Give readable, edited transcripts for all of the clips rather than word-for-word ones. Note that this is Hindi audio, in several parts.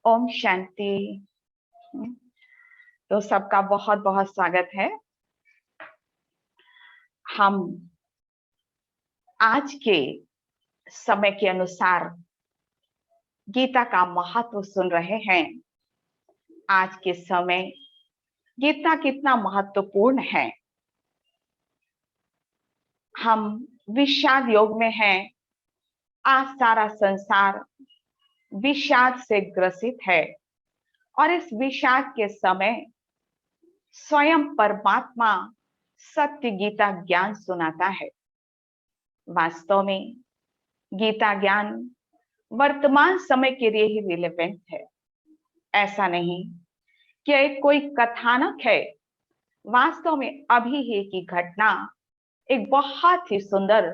ओम शांति। तो सबका बहुत बहुत स्वागत है। हम आज के समय के अनुसार गीता का महत्व सुन रहे हैं। आज के समय गीता कितना महत्वपूर्ण है। हम विषाद योग में हैं। आज सारा संसार विषाद से ग्रसित है और इस विषाद के समय स्वयं परमात्मा सत्य गीता ज्ञान सुनाता है। वास्तव में गीता ज्ञान वर्तमान समय के लिए ही रिलेवेंट है। ऐसा नहीं कि एक कोई कथानक है। वास्तव में अभी ही की घटना एक बहुत ही सुंदर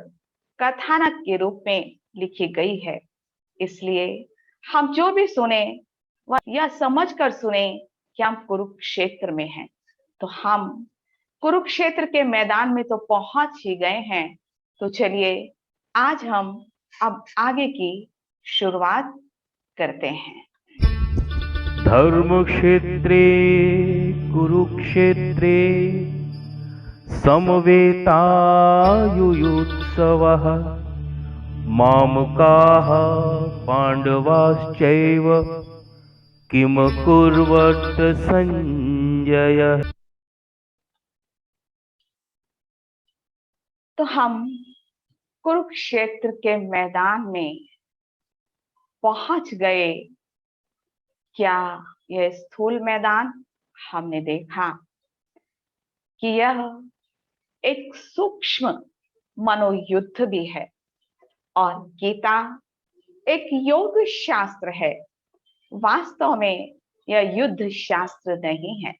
कथानक के रूप में लिखी गई है। इसलिए हम जो भी सुने वह यह समझकर सुने कि हम कुरुक्षेत्र में हैं। तो हम कुरुक्षेत्र के मैदान में तो पहुंच ही गए हैं। तो चलिए आज हम अब आगे की शुरुआत करते हैं। धर्मक्षेत्रे कुरुक्षेत्रे समवेतायुयुत्सवः मामकाः पाण्डवाश्चैव किम कुर्वत संजय। तो हम कुरुक्षेत्र के मैदान में पहुंच गए। क्या यह स्थूल मैदान? हमने देखा कि यह एक सूक्ष्म मनोयुद्ध भी है और गीता एक योग शास्त्र है। वास्तव में यह युद्ध शास्त्र नहीं है।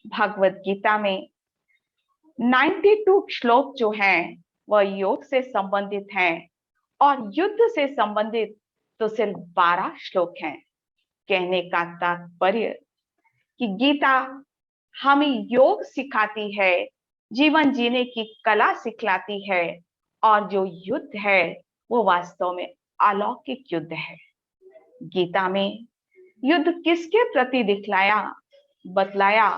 भगवत गीता में 92 श्लोक जो हैं वह योग से संबंधित हैं और युद्ध से संबंधित तो सिर्फ 12 श्लोक हैं। कहने का तात्पर्य कि गीता हमें योग सिखाती है, जीवन जीने की कला सिखलाती है और जो युद्ध है वो वास्तव में अलौकिक युद्ध है। गीता में युद्ध किसके प्रति बतलाया?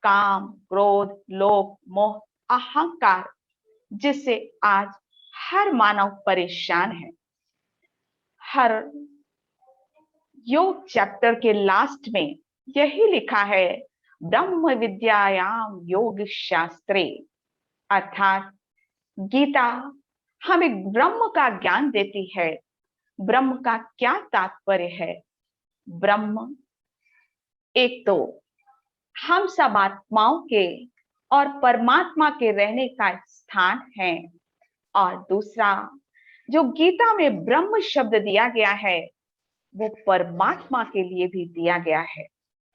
काम, क्रोध, लोभ, मोह, अहंकार, जिससे आज हर मानव परेशान है। हर योग चैप्टर के लास्ट में यही लिखा है, ब्रह्म विद्यायाम योग शास्त्रे। अर्थात गीता हमें ब्रह्म का ज्ञान देती है। ब्रह्म का क्या तात्पर्य है? ब्रह्म एक तो हम सब आत्माओं के और परमात्मा के रहने का स्थान है और दूसरा जो गीता में ब्रह्म शब्द दिया गया है वो परमात्मा के लिए भी दिया गया है।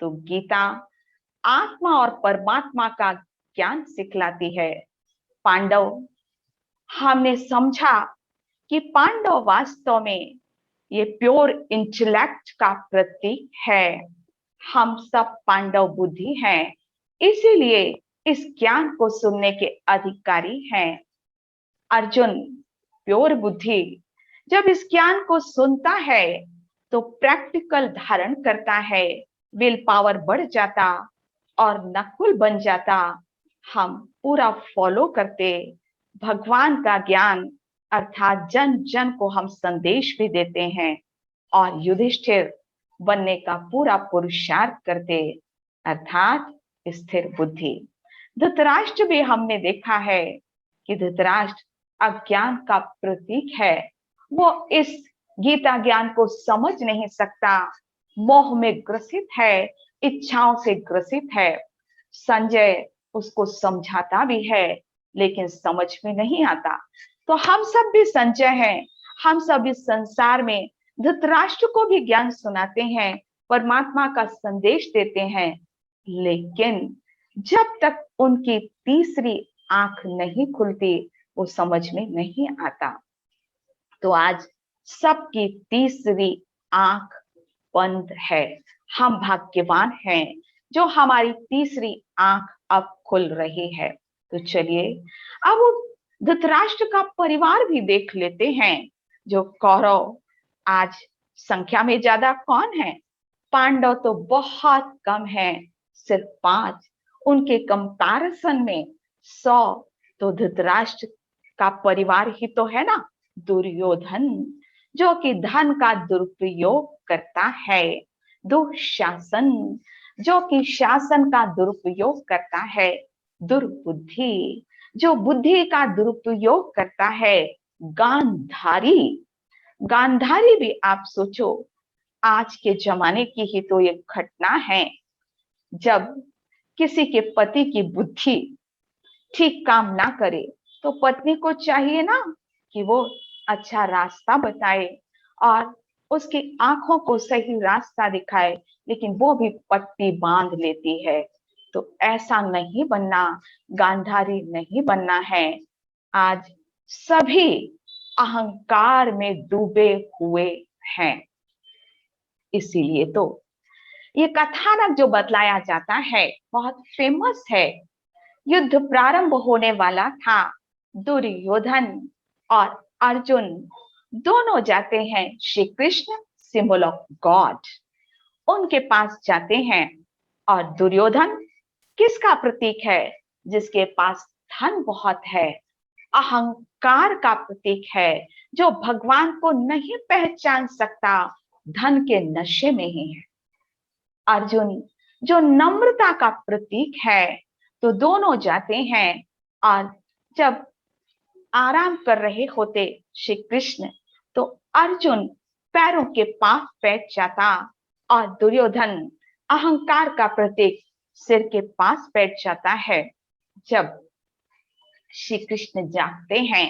तो गीता आत्मा और परमात्मा का ज्ञान सिखलाती है। पांडव, हमने समझा कि पांडव वास्तव में ये प्योर इंटेलेक्ट का प्रतीक है। हम सब पांडव बुद्धि हैं, इसीलिए इस ज्ञान को सुनने के अधिकारी हैं। अर्जुन प्योर बुद्धि जब इस ज्ञान को सुनता है तो प्रैक्टिकल धारण करता है, विल पावर बढ़ जाता और नकुल बन जाता। हम पूरा फॉलो करते भगवान का ज्ञान, अर्थात जन जन को हम संदेश भी देते हैं और युधिष्ठिर बनने का पूरा पुरुषार्थ करते, अर्थात स्थिर बुद्धि। धृतराष्ट्र भी हमने देखा है कि धृतराष्ट्र अज्ञान का प्रतीक है। वो इस गीता ज्ञान को समझ नहीं सकता, मोह में ग्रसित है, इच्छाओं से ग्रसित है। संजय उसको समझाता भी है लेकिन समझ में नहीं आता। तो हम सब भी संजय हैं। हम सब इस संसार में धृतराष्ट्र को भी ज्ञान सुनाते हैं, परमात्मा का संदेश देते हैं, लेकिन जब तक उनकी तीसरी आंख नहीं खुलती वो समझ में नहीं आता। तो आज सबकी तीसरी आंख बंद है। हम भाग्यवान हैं जो हमारी तीसरी आंख अब खुल रही है। तो चलिए अब धृतराष्ट्र का परिवार भी देख लेते हैं। जो कौरव आज संख्या में ज्यादा कौन है? पांडव तो बहुत कम है, सिर्फ 5। उनके कंपैरिजन में 100 तो धृतराष्ट्र का परिवार ही तो है ना। दुर्योधन जो कि धन का दुरुपयोग करता है, दुशासन जो कि शासन का दुरुपयोग करता है, दुर्बुद्धि जो बुद्धि का दुरुपयोग करता है, गांधारी। गांधारी भी आप सोचो, आज के जमाने की ही तो एक घटना है, जब किसी के पति की बुद्धि ठीक काम ना करे तो पत्नी को चाहिए ना कि वो अच्छा रास्ता बताए और उसकी आंखों को सही रास्ता दिखाए, लेकिन वो भी पट्टी बांध लेती है। तो ऐसा नहीं बनना, गांधारी नहीं बनना है। आज सभी अहंकार में डूबे हुए हैं। इसीलिए तो ये कथानक जो बतलाया जाता है बहुत फेमस है। युद्ध प्रारंभ होने वाला था, दुर्योधन और अर्जुन दोनों जाते हैं Shri Krishna, symbol of God, उनके पास जाते हैं। और दुर्योधन किसका प्रतीक है? जिसके पास धन बहुत है, अहंकार का प्रतीक है, जो भगवान को नहीं पहचान सकता, धन के नशे में ही है। अर्जुन जो नम्रता का प्रतीक है। तो दोनों जाते हैं और जब आराम कर रहे होते श्री कृष्ण, तो अर्जुन पैरों के पास बैठ जाता और दुर्योधन अहंकार का प्रतीक सिर के पास बैठ जाता है। जब श्री कृष्ण जागते हैं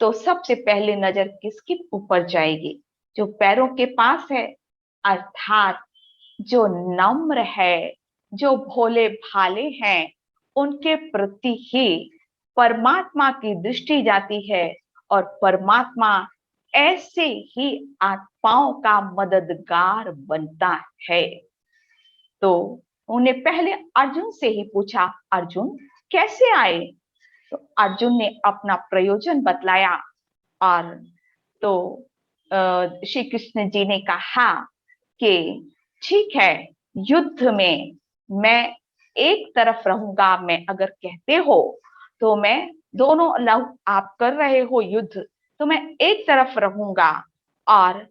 तो सबसे पहले नजर किसके ऊपर जाएगी? जो पैरों के पास है, अर्थात जो नम्र है, जो भोले भाले हैं, उनके प्रति ही परमात्मा की दृष्टि जाती है। और परमात्मा ऐसे ही आत्माओं का मददगार बनता है। तो उन्हें पहले अर्जुन से ही पूछा, अर्जुन कैसे आए? तो अर्जुन ने अपना प्रयोजन बतलाया। और तो श्री कृष्ण जी ने कहा कि ठीक है, युद्ध में मैं एक तरफ रहूंगा। मैं अगर कहते हो तो मैं दोनों लोग आप कर रहे हो युद्ध, तो मैं एक तरफ रहूंगा। और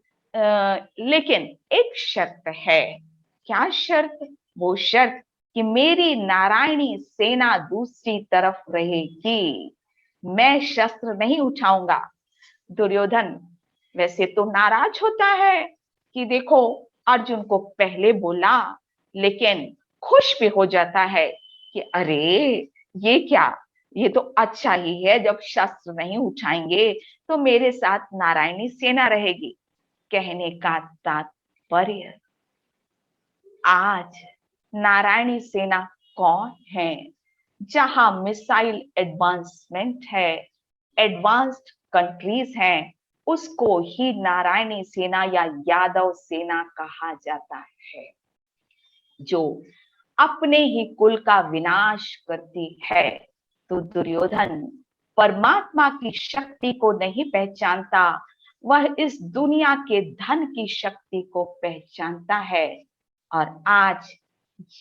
लेकिन एक शर्त है। क्या शर्त? वो शर्त कि मेरी नारायणी सेना दूसरी तरफ रहेगी, मैं शस्त्र नहीं उठाऊंगा। दुर्योधन वैसे तो नाराज होता है कि देखो अर्जुन को पहले बोला, लेकिन खुश भी हो जाता है कि अरे ये क्या, ये तो अच्छा ही है, जब शस्त्र नहीं उठाएंगे तो मेरे साथ नारायणी सेना रहेगी। कहने का तात्पर्य, आज नारायणी सेना कौन है? जहां मिसाइल एडवांसमेंट है, एडवांस्ड कंट्रीज हैं, उसको ही नारायणी सेना या यादव सेना कहा जाता है, जो अपने ही कुल का विनाश करती है। तो दुर्योधन परमात्मा की शक्ति को नहीं पहचानता, वह इस दुनिया के धन की शक्ति को पहचानता है। और आज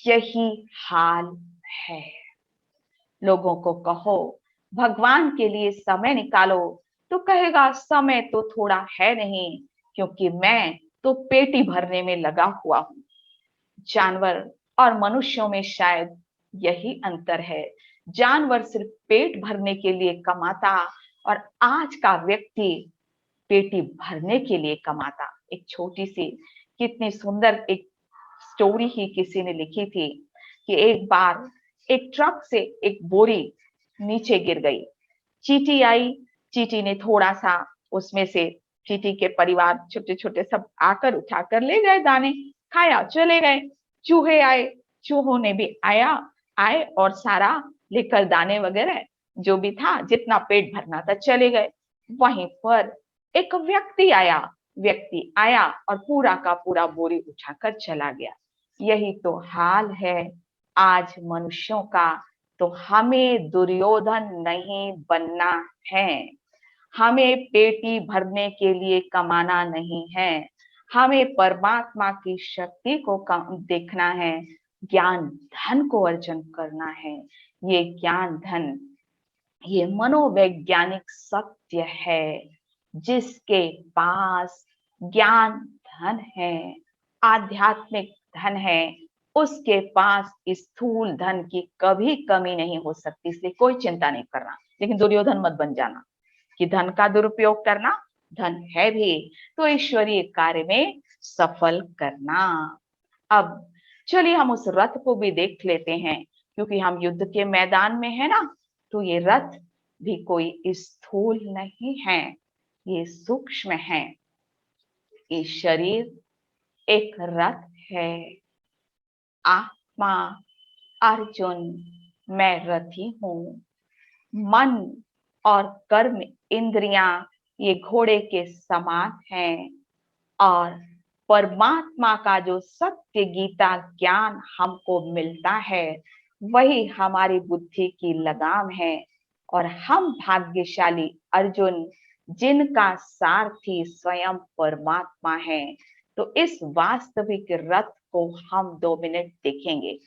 यही हाल है। लोगों को कहो भगवान के लिए समय निकालो, तो कहेगा समय तो थोड़ा है नहीं, क्योंकि मैं तो पेटी भरने में लगा हुआ हूं। जानवर और मनुष्यों में शायद यही अंतर है। जानवर सिर्फ पेट भरने के लिए कमाता, और आज का व्यक्ति पेटी भरने के लिए कमाता। एक छोटी सी कितनी सुंदर एक स्टोरी ही किसी ने लिखी थी कि एक बार एक ट्रक से एक बोरी नीचे गिर गई। चींटी आई, चींटी ने थोड़ा सा उसमें से, चींटी के परिवार छोटे छोटे सब आकर उठाकर ले गए, दाने खाया चले गए। चूहे आए, चूहों ने भी आए और सारा लेकर दाने वगैरह जो भी था, जितना पेट भरना था, चले गए। वहीं पर एक व्यक्ति आया और पूरा का पूरा बोरी उठाकर चला गया। यही तो हाल है आज मनुष्यों का। तो हमें दुर्योधन नहीं बनना है, हमें पेटी भरने के लिए कमाना नहीं है, हमें परमात्मा की शक्ति को देखना है, ज्ञान धन को अर्जन करना है। ये ज्ञान धन, ये मनोवैज्ञानिक सत्य है। जिसके पास ज्ञान धन है, आध्यात्मिक धन है, उसके पास स्थूल धन की कभी कमी नहीं हो सकती। इसलिए कोई चिंता नहीं करना। लेकिन दुर्योधन मत बन जाना कि धन का दुरुपयोग करना, धन है भी तो ईश्वरीय कार्य में सफल करना। अब चलिए हम उस रथ को भी देख लेते हैं, क्योंकि हम युद्ध के मैदान में है ना। तो ये रथ भी कोई स्थूल नहीं है, ये सूक्ष्म है। ये शरीर एक रथ है। आत्मा अर्जुन, मैं रथी हूँ। मन और कर्म इंद्रियां ये घोड़े के समान हैं। और परमात्मा का जो सत्य गीता ज्ञान हमको मिलता है, वही हमारी बुद्धि की लगाम है। और हम भाग्यशाली अर्जुन, जिनका सारथी स्वयं परमात्मा है। तो इस वास्तविक रथ को हम 2 मिनट देखेंगे।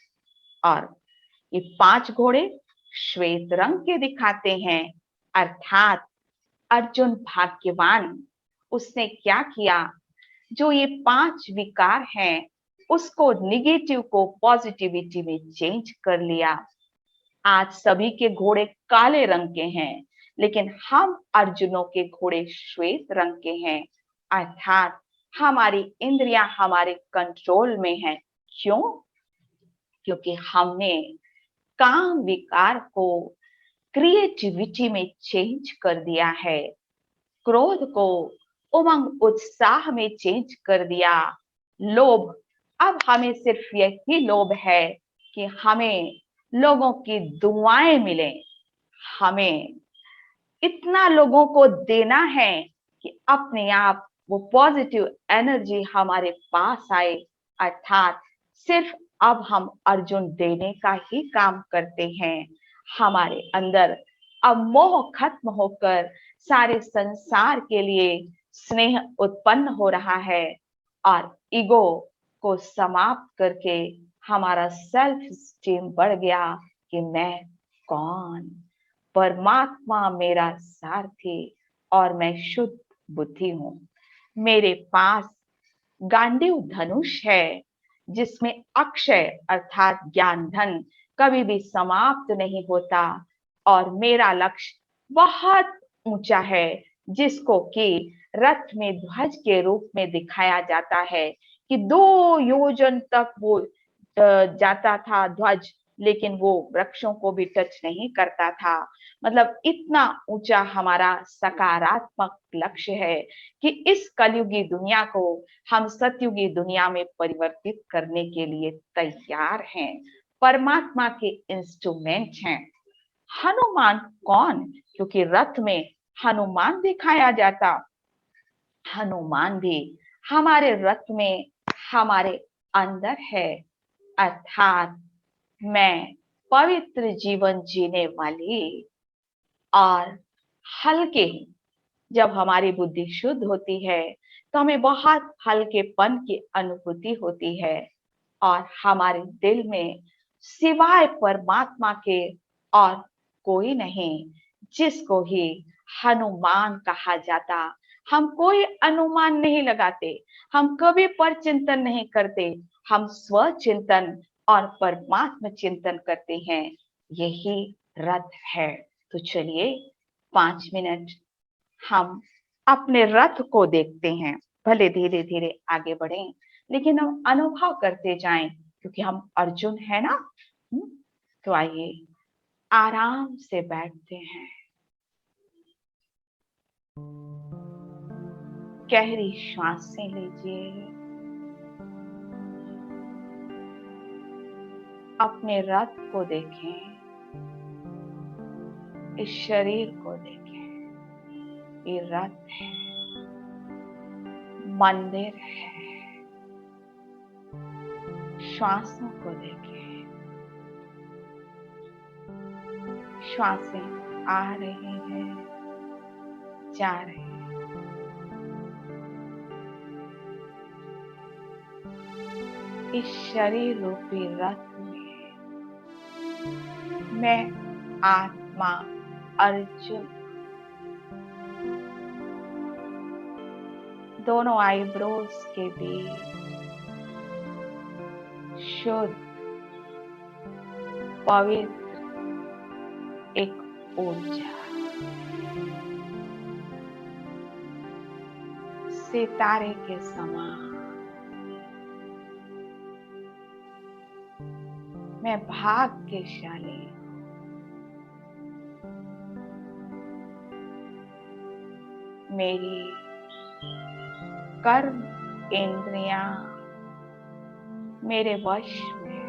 और ये 5 घोड़े श्वेत रंग के दिखाते हैं, अर्थात अर्जुन भाग्यवान। उसने क्या किया, जो ये 5 विकार हैं, उसको निगेटिव को पॉजिटिविटी में चेंज कर लिया। आज सभी के घोड़े काले रंग के हैं, लेकिन हम अर्जुनों के घोड़े श्वेत रंग के हैं। अर्थात हमारी इंद्रियां हमारे कंट्रोल में है। क्यों? क्योंकि हमने काम विकार को क्रिएटिविटी में चेंज कर दिया है। क्रोध को उमंग उत्साह में चेंज कर दिया। लोभ, अब हमें सिर्फ यही लोभ है कि हमें लोगों की दुआएं मिले। हमें इतना लोगों को देना है कि अपने आप वो पॉजिटिव एनर्जी हमारे पास आए। अर्थात सिर्फ अब हम अर्जुन देने का ही काम करते हैं। हमारे अंदर अब मोह खत्म होकर सारे संसार के लिए स्नेह उत्पन्न हो रहा है। और ईगो को समाप्त करके हमारा सेल्फ स्टीम बढ़ गया कि मैं कौन, परमात्मा मेरा सारथी और मैं शुद्ध बुद्धि हूँ। मेरे पास गांडीव धनुष है, जिसमें अक्षय अर्थात ज्ञान धन कभी भी समाप्त नहीं होता। और मेरा लक्ष्य बहुत ऊंचा है, जिसको कि रथ में ध्वज के रूप में दिखाया जाता है कि 2 योजन तक वो जाता था ध्वज, लेकिन वो वृक्षों को भी टच नहीं करता था। मतलब इतना ऊंचा हमारा सकारात्मक लक्ष्य है कि इस कलयुगी दुनिया को हम सतयुगी दुनिया में परिवर्तित करने के लिए तैयार हैं। परमात्मा के इंस्ट्रूमेंट हैं। हनुमान कौन? क्योंकि रथ में हनुमान दिखाया जाता। हनुमान भी हमारे रथ में हमारे अंदर है। अर्थात मैं पवित्र जीवन जीने वाली और हल्के हूं। जब हमारी बुद्धि शुद्ध होती है तो हमें बहुत हल्केपन की अनुभूति होती है। और हमारे दिल में सिवाय परमात्मा के और कोई नहीं, जिसको ही हनुमान कहा जाता। हम कोई अनुमान नहीं लगाते, हम कभी पर चिंतन नहीं करते, हम स्व चिंतन और परमात्मा चिंतन करते हैं। यही रथ है। तो चलिए 5 मिनट हम अपने रथ को देखते हैं। भले धीरे धीरे आगे बढ़ें, लेकिन हम अनुभव करते जाएं, क्योंकि हम अर्जुन है ना। तो आइए आराम से बैठते हैं। गहरी सांसें लीजिए। अपने रथ को देखें, इस शरीर को देखें। ये रथ है, मंदिर है। श्वासों को देखें। श्वासें आ रही हैं, जा रही हैं। इस शरीर रूपी रथ में मैं आत्मा अर्जुन दोनों आईब्रोज के बीच शुद्ध पवित्र एक ऊर्जा सितारे के समान मैं भाग्यशाली मेरी कर्म इंद्रियां मेरे वश में है।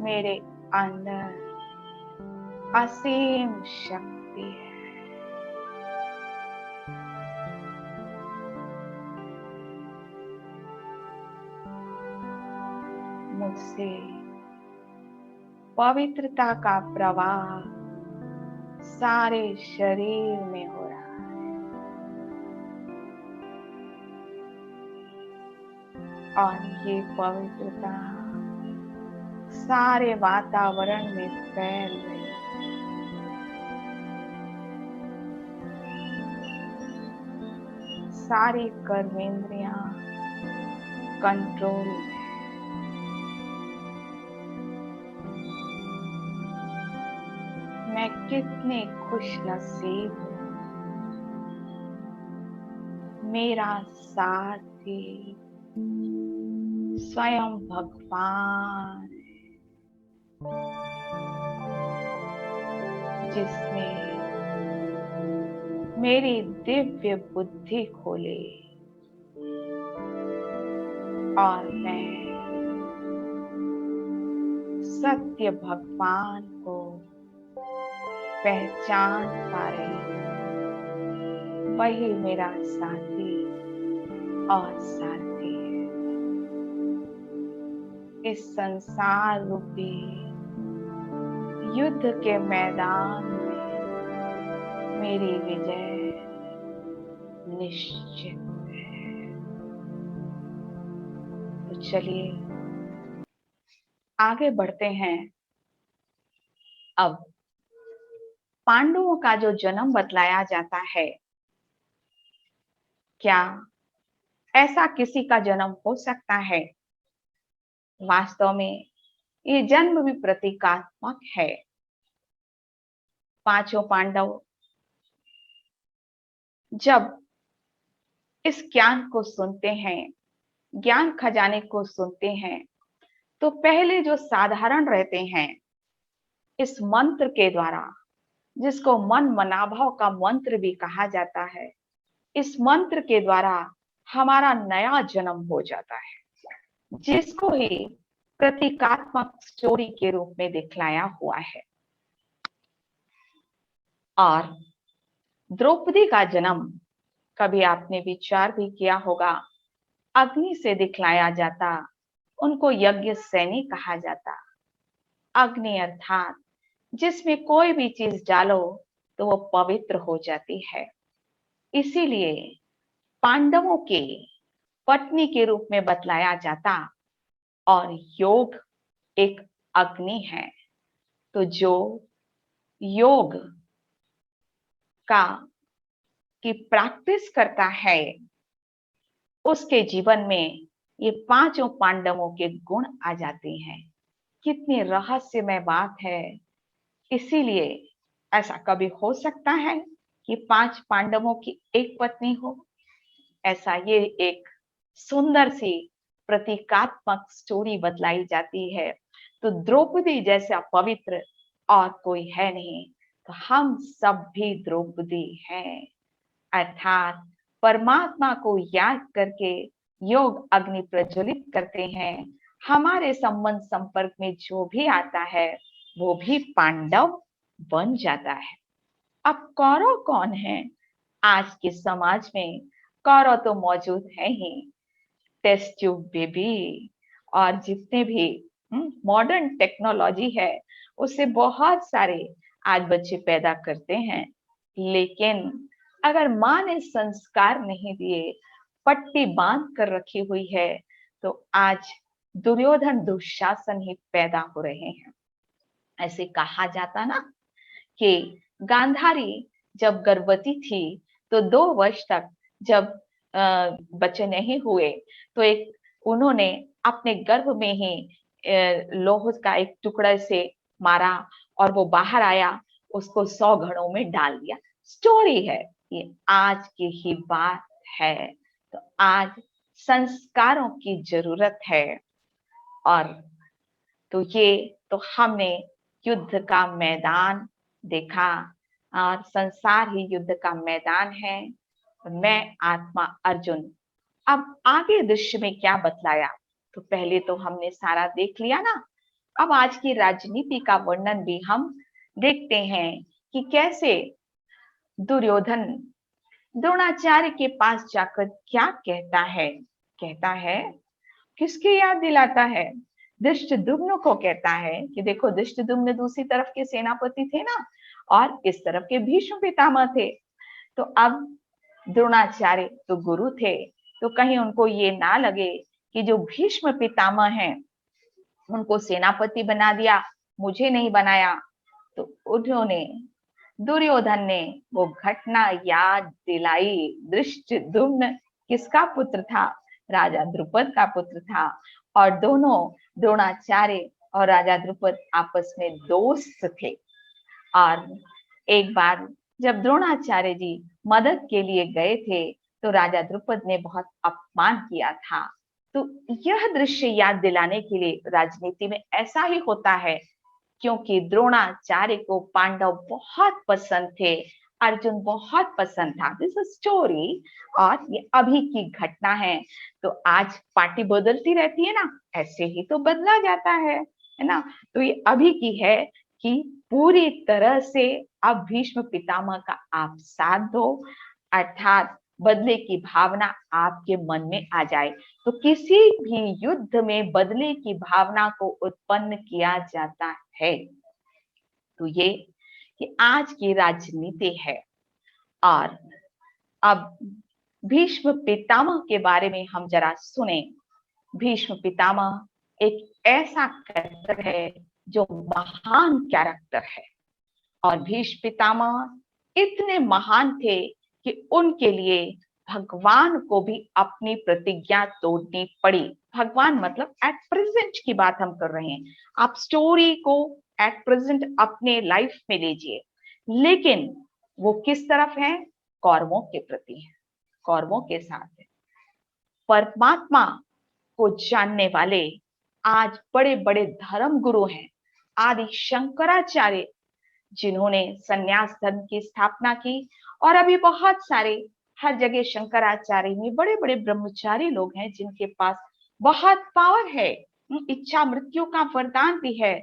मेरे अंदर असीम शक्ति है। मुझसे पवित्रता का प्रवाह सारे शरीर में हो रहा है और ये पवित्रता सारे वातावरण में फैल रही है। सारी कर्मेंद्रियां कंट्रोल में। मैं कितनी खुशनसीब हूँ। मेरा साथी स्वयं भगवान है, जिसने मेरी दिव्य बुद्धि खोली और मैं सत्य भगवान को पहचान पा रही हूँ। वही मेरा साथी और साथी है। इस संसार रूपी युद्ध के मैदान में मेरी विजय निश्चित है। तो चलिए आगे बढ़ते हैं। अब पांडवों का जो जन्म बतलाया जाता है, क्या ऐसा किसी का जन्म हो सकता है? वास्तव में ये जन्म भी प्रतीकात्मक है। पांचों पांडव जब इस ज्ञान को सुनते हैं, ज्ञान खजाने को सुनते हैं, तो पहले जो साधारण रहते हैं, इस मंत्र के द्वारा, जिसको मन मनाभाव का मंत्र भी कहा जाता है, इस मंत्र के द्वारा हमारा नया जन्म हो जाता है, जिसको ही प्रतीकात्मक स्टोरी के रूप में दिखलाया हुआ है। और द्रौपदी का जन्म कभी आपने विचार भी किया होगा, अग्नि से दिखलाया जाता, उनको यज्ञ सैनी कहा जाता। अग्नि अर्थात जिसमें कोई भी चीज डालो तो वो पवित्र हो जाती है। इसीलिए पांडवों के पत्नी के रूप में बतलाया जाता और योग एक अग्नि है। तो जो योग का की प्रैक्टिस करता है, उसके जीवन में ये पांचों पांडवों के गुण आ जाते हैं। कितनी रहस्यमय बात है। इसीलिए ऐसा कभी हो सकता है कि पांच पांडवों की एक पत्नी हो? ऐसा ये एक सुंदर सी प्रतीकात्मक स्टोरी बतलाई जाती है। तो द्रौपदी जैसा पवित्र और कोई है नहीं, तो हम सब भी द्रौपदी हैं। अर्थात परमात्मा को याद करके योग अग्नि प्रज्वलित करते हैं। हमारे संबंध संपर्क में जो भी आता है वो भी पांडव बन जाता है। अब कौरव कौन है? आज के समाज में कौरव तो मौजूद है ही, टेस्ट ट्यूब बेबी और जितने भी मॉडर्न टेक्नोलॉजी है, उससे बहुत सारे आज बच्चे पैदा करते हैं। लेकिन अगर माँ ने संस्कार नहीं दिए, पट्टी बांध कर रखी हुई है, तो आज दुर्योधन दुशासन ही पैदा हो रहे हैं। ऐसे कहा जाता ना कि गांधारी जब गर्भवती थी तो 2 वर्ष तक जब बच्चे नहीं हुए तो एक उन्होंने अपने गर्भ में ही लोह का एक टुकड़ा से मारा और वो बाहर आया, उसको 100 घड़ों में डाल दिया। स्टोरी है, ये आज की ही बात है। तो आज संस्कारों की जरूरत है। और तो ये तो हमने युद्ध का मैदान देखा, और संसार ही युद्ध का मैदान है। मैं आत्मा अर्जुन। अब आगे दृश्य में क्या बतलाया, तो पहले तो हमने सारा देख लिया ना। अब आज की राजनीति का वर्णन भी हम देखते हैं कि कैसे दुर्योधन द्रोणाचार्य के पास जाकर क्या कहता है, किसकी याद दिलाता है? धृष्टद्युम्न को कहता है कि देखो, धृष्टद्युम्न दूसरी तरफ के सेनापति थे ना, और इस तरफ के भीष्म पितामह थे। तो अब द्रोणाचार्य तो गुरु थे, तो कहीं उनको ये ना लगे कि जो भीष्म पितामह हैं उनको सेनापति बना दिया, मुझे नहीं बनाया। तो उन्होंने, दुर्योधन ने वो घटना याद दिलाई। धृष्टद्युम्न किसका पुत्र था? राजा द्रुपद का पुत्र था। और दोनों, द्रोणाचार्य और राजा द्रुपद, आपस में दोस्त थे। और एक बार जब द्रोणाचार्य जी मदद के लिए गए थे तो राजा द्रुपद ने बहुत अपमान किया था। तो यह दृश्य याद दिलाने के लिए राजनीति में ऐसा ही होता है, क्योंकि द्रोणाचार्य को पांडव बहुत पसंद थे, अर्जुन बहुत पसंद था। दिस इज स्टोरी, और ये अभी की घटना है। तो आज पार्टी बदलती रहती है ना, ऐसे ही तो बदला जाता है ना। तो ये अभी की है कि पूरी तरह से अब भीष्म पितामह का आप साथ दो, अर्थात बदले की भावना आपके मन में आ जाए। तो किसी भी युद्ध में बदले की भावना को उत्पन्न किया जाता है। तो ये आज की राजनीति है। और अब भीष्म पितामह के बारे में हम जरा सुने। भीष्म पितामह एक ऐसा कैरेक्टर है जो महान कैरेक्टर है। और भीष्म पितामह इतने महान थे कि उनके लिए भगवान को भी अपनी प्रतिज्ञा तोड़नी पड़ी। भगवान मतलब एट प्रेजेंट की बात हम कर रहे हैं। आप स्टोरी को एट प्रेजेंट अपने लाइफ में लीजिए, लेकिन वो किस तरफ है? कौरवों के प्रति है, कौरवों के साथ है। परमात्मा को जानने वाले आज बड़े बड़े धर्म गुरु हैं। आदि शंकराचार्य, जिन्होंने संन्यास धर्म की स्थापना की, और अभी बहुत सारे हर जगह शंकराचार्य में बड़े बड़े ब्रह्मचारी लोग हैं जिनके पास बहुत पावर है, इच्छा मृत्यु का वरदान भी है,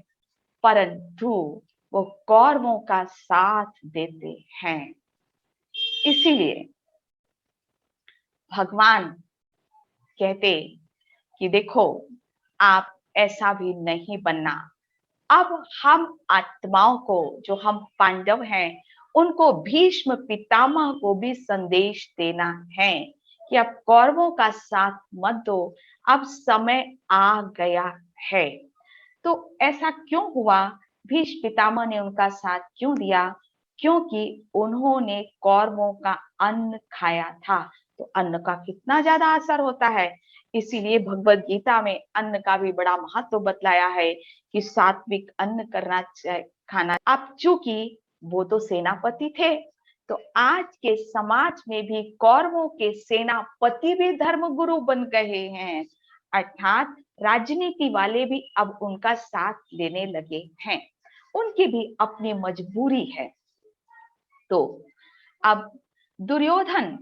परंतु वो कौरवों का साथ देते हैं। इसीलिए भगवान कहते कि देखो, आप ऐसा भी नहीं बनना। अब हम आत्माओं को, जो हम पांडव हैं, उनको भीष्म पितामह को भी संदेश देना है कि अब कौरवों का साथ मत दो, अब समय आ गया है। तो ऐसा क्यों हुआ? भीष्म पितामह ने उनका साथ क्यों दिया? क्योंकि उन्होंने कौरवों का अन्न खाया था। तो अन्न का कितना ज्यादा असर होता है। इसीलिए भगवत गीता में अन्न का भी बड़ा महत्व बतलाया है कि सात्विक अन्न खाना। अब चूंकि वो तो सेनापति थे, तो आज के समाज में भी कौरवों के सेनापति भी धर्मगुरु बन गए हैं, अर्थात राजनीति वाले भी अब उनका साथ लेने लगे हैं। उनकी भी अपनी मजबूरी है। तो अब दुर्योधन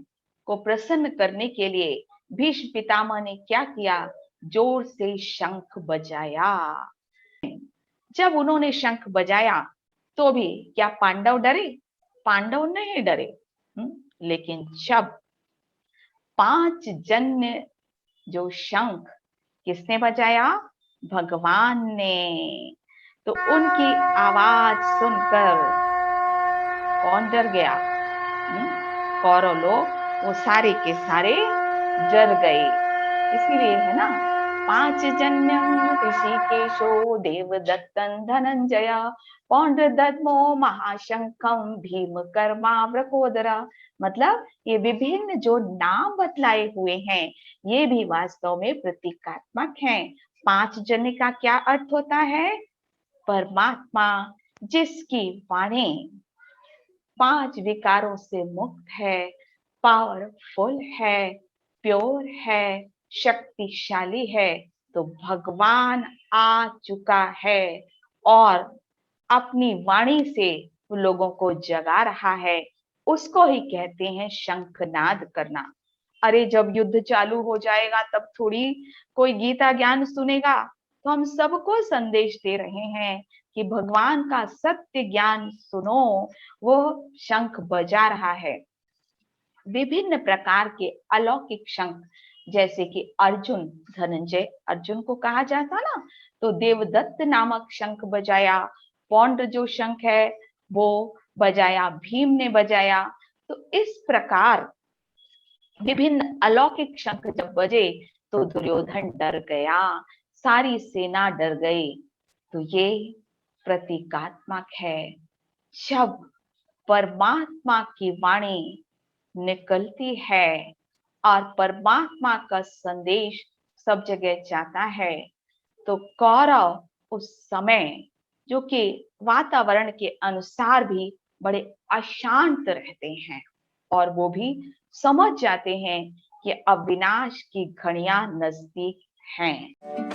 को प्रसन्न करने के लिए भीष्म पितामह ने क्या किया? जोर से शंख बजाया। जब उन्होंने शंख बजाया तो भी क्या पांडव डरे? पांडव नहीं डरे। लेकिन जब 5 जन्य जो शंख किसने बजाया? भगवान ने। तो उनकी आवाज सुनकर कौन डर गया? कौरव लोग वो सारे के सारे डर गए। इसीलिए है ना, पांचजन्यम ऋषिकेशो देवदत्तं धनंजय पौंड्रदत्मो महाशंखम भीम कर्मा वृकोदरा। मतलब ये विभिन्न जो नाम बतलाए हुए हैं, ये भी वास्तव में प्रतीकात्मक हैं। पांच जन्य का क्या अर्थ होता है? परमात्मा जिसकी वाणी पांच विकारों से मुक्त है, पावरफुल है, प्योर है, शक्तिशाली है। तो भगवान आ चुका है और अपनी वाणी से लोगों को जगा रहा है। उसको ही कहते हैं शंखनाद करना। अरे जब युद्ध चालू हो जाएगा तब थोड़ी कोई गीता ज्ञान सुनेगा। तो हम सबको संदेश दे रहे हैं कि भगवान का सत्य ज्ञान सुनो। वो शंख बजा रहा है, विभिन्न प्रकार के अलौकिक शंख, जैसे कि अर्जुन, धनंजय अर्जुन को कहा जाता ना, तो देवदत्त नामक शंख बजाया। पौंड्र जो शंख है वो बजाया, भीम ने बजाया। तो इस प्रकार विभिन्न अलौकिक शंख जब बजे तो दुर्योधन डर गया, सारी सेना डर गई। तो ये प्रतीकात्मक है। जब परमात्मा की वाणी निकलती है और परमात्मा का संदेश सब जगह जाता है, तो कौरव उस समय, जो कि वातावरण के अनुसार भी बड़े अशांत रहते हैं, और वो भी समझ जाते हैं कि अब विनाश की घड़ियां नजदीक हैं।